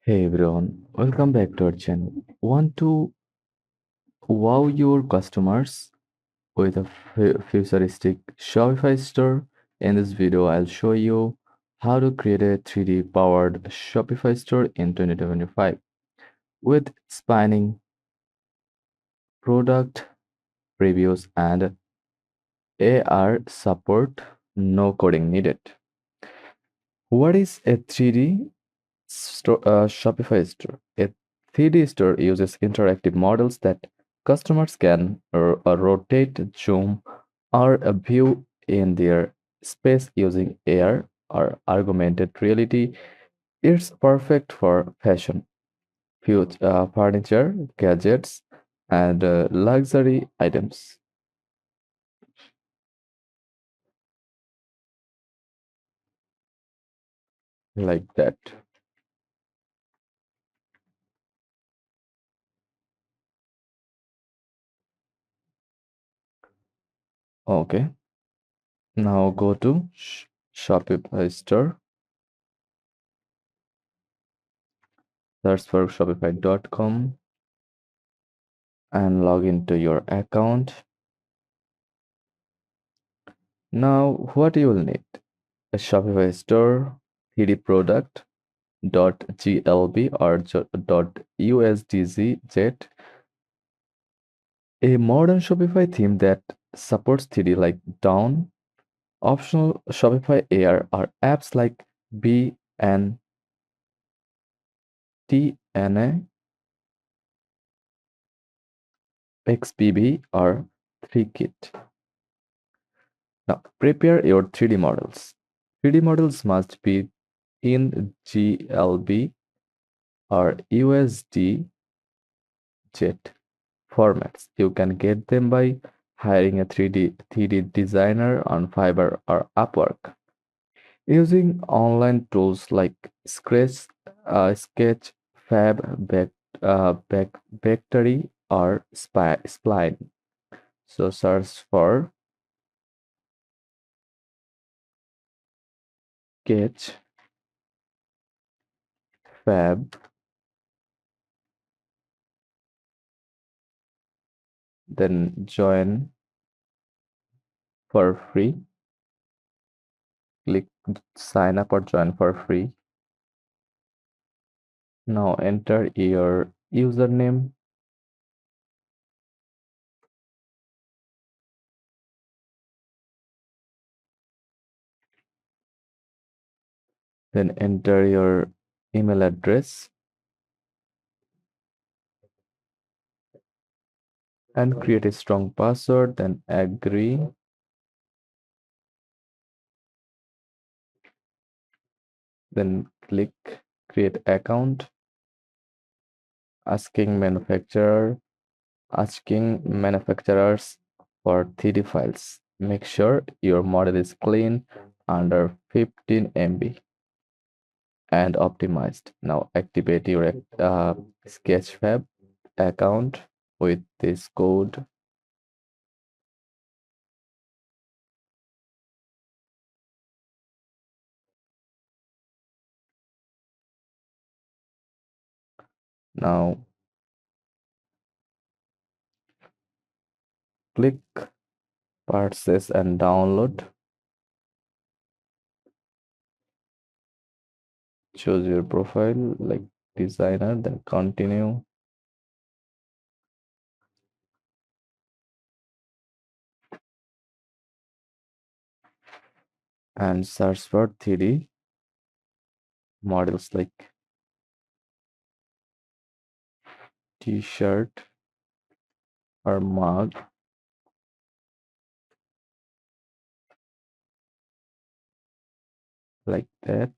Hey everyone, welcome back to our channel. Want to wow your customers with a futuristic Shopify store? In this video, I'll show you how to create a 3D powered Shopify store in 2025 with spanning product previews and AR support, no coding needed. What is a 3D Shopify store? A 3D store uses interactive models that customers can rotate, zoom, or view in their space using AR or augmented reality. It's perfect for fashion, furniture, gadgets, and luxury items like that. Okay, now go to Shopify store, search for shopify.com and log into your account. Now, what you will need: a Shopify store, 3D product, .glb or .usdz, a modern Shopify theme that supports 3D like Dawn, optional Shopify AR or apps like BNTNA, XBB, or 3Kit. Now, prepare your 3D models. 3D models must be in GLB or USDZ formats. You can get them by hiring a 3D designer on Fiverr or Upwork. Using online tools like Sketch, Fab, Vectory, or Spline. So search for Sketch, Fab, then join for free. Click sign up or join for free. Now enter your username, then enter your email address and create a strong password, then agree, then click create account, asking manufacturer, asking manufacturers for 3D files. Make sure your model is clean, under 15 MB and optimized. Now activate your Sketchfab account with this code. Now click purchase and download. Choose your profile like designer, then continue, and search for 3D models like t-shirt or mug, like that.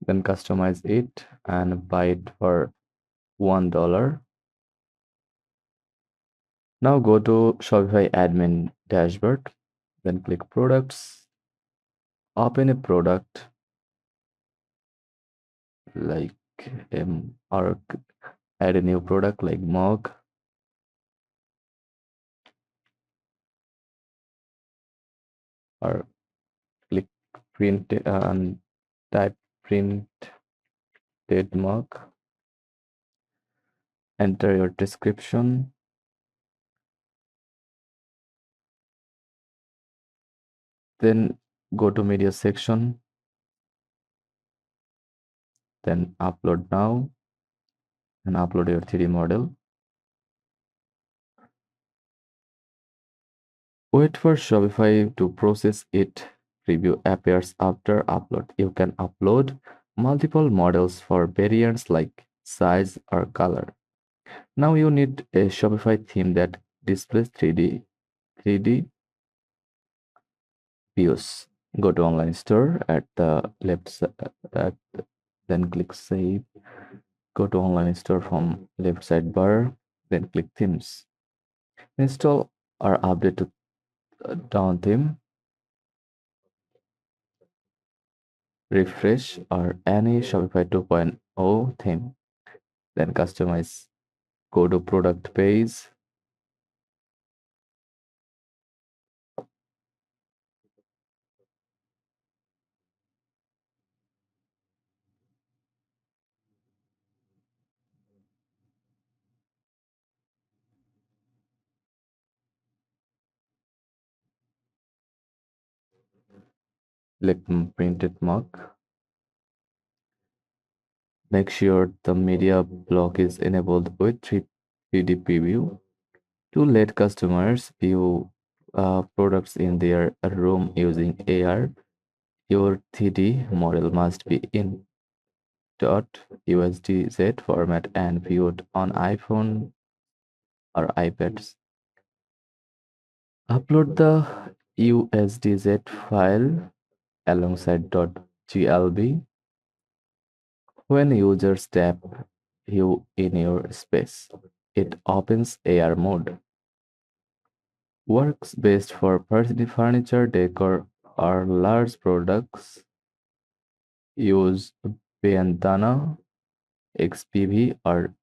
Then customize it and buy it for $1. Now go to Shopify admin dashboard, then click products, open a product like or add a new product like mug, or click print and type printed mug, enter your description, then go to media section, then upload now and upload your 3D model. Wait for Shopify to process it. Preview appears after upload. You can upload multiple models for variants like size or color. Now you need a Shopify theme that displays 3D views. Go to online store at the left side, then click save. Go to online store from left sidebar, then click themes. Install or update to down theme, refresh or any Shopify 2.0 theme. Then customize. Go to product page, click printed mark. Make sure the media block is enabled with 3D preview to let customers view products in their room using AR. Your 3D model must be in .usdz format and viewed on iPhone or iPads. Upload the USDZ file alongside .glb when users tap View in your space. It opens AR mode. Works best for furniture decor or large products. Use Bandana, XPV, or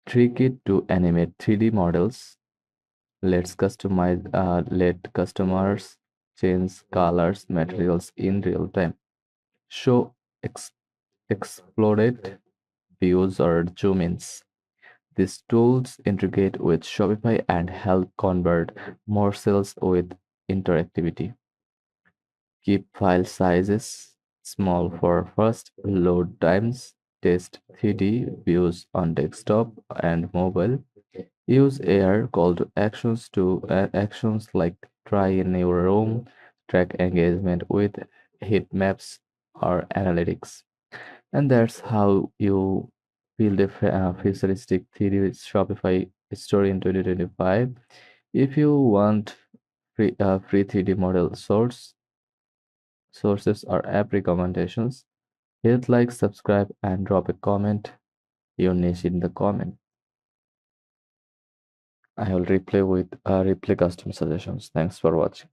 Cricut to animate 3D models. Let customers change colors, materials in real time. Show ex- exploded views or zoom ins. These tools integrate with Shopify and help convert more sales with interactivity. Keep file sizes small for fast load times. Test 3D views on desktop and mobile. Use AR call to actions to actions like try in your room, track engagement with heat maps or analytics. And that's how you build a futuristic 3D Shopify store in 2025. If you want free 3D model sources or app recommendations, hit like, subscribe, and drop a comment, your niche in the comment. I will replay with replay custom suggestions. Thanks for watching.